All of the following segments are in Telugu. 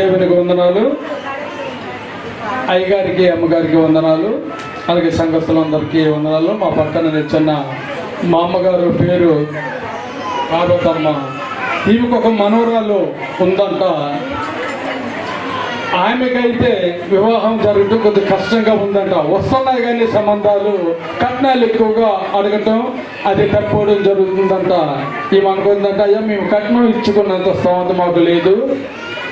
దేవునికి వందనాలు, అయ్యగారికి అమ్మగారికి వందనాలు, అలాగే సంఘస్థులందరికీ వందనాలు. మా పక్కన నిల్చున్న మా అమ్మగారు పేరు పార్వతమ్మ. ఈమెకు ఒక మనవరాలు ఉందంట. ఆమెకైతే వివాహం జరగటం కొద్దిగా కష్టంగా ఉందంట. వస్తున్నాయి కానీ సంబంధాలు, కట్నాలు ఎక్కువగా అడగటం, అది తప్పిపోవడం జరుగుతుందంట. ఈమె అనుకుందంట, అయ్యా మేము కట్నం ఇచ్చుకున్నంత స్తోమత మాకు లేదు,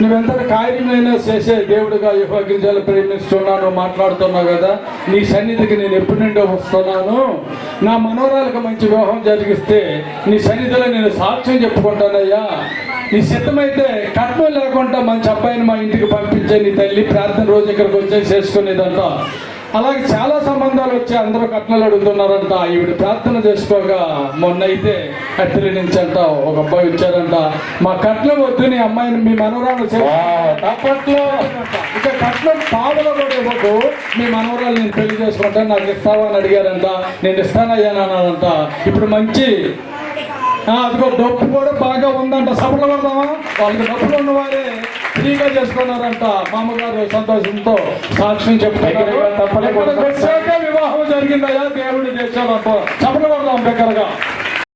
నువ్వెంత కార్యమైనా చేసే దేవుడిగా యెహోవా గిరిజలు ప్రేమిస్తున్నాను మాట్లాడుతున్నావు కదా, నీ సన్నిధికి నేను ఎప్పటి నుండో వస్తున్నాను, నా మనవరాలకు మంచి వివాహం జరిగిస్తే నీ సన్నిధిలో నేను సాక్ష్యం చెప్పుకుంటానయ్యా, నీ సిద్ధమైతే కట్నం లేకుండా మంచి అబ్బాయిని మా ఇంటికి పంపించే నీ తల్లి ప్రార్థన రోజు ఇక్కడికి వచ్చే చేసుకునేదంట. అలాగే చాలా సంబంధాలు వచ్చి అందరూ కట్నాలు అడుగుతున్నారంట. ఈవిడ ప్రార్థన చేసుకోగా మొన్న అయితే కత్తిరి నుంచి అంట ఒక అబ్బాయి వచ్చారంట, మా కట్నం వద్దు, నీ అమ్మాయిని మీ మనవరాలు అప్పట్లో ఇక కట్నం పావులో కూడా ఇవ్వకు, మీ మనవరాలు నేను పెళ్లి చేసుకుంటాను, నాకు ఇస్తావా అని అడిగారంట. నేను ఇస్తానయ్యానంట. ఇప్పుడు మంచి అదిగో డబ్బు కూడా బాగా ఉందంట. సభలు పడదామా, వాళ్ళకి డబ్బులు ఉన్నవారే ఫ్రీగా చేసుకున్నారంట. మామగారు సంతోషంతో సాక్ష్యం చెప్తున్నారు. వివాహం జరిగిందయ్యా దేవుడి దేశాలంట. సభలు పడదాం దగ్గరగా.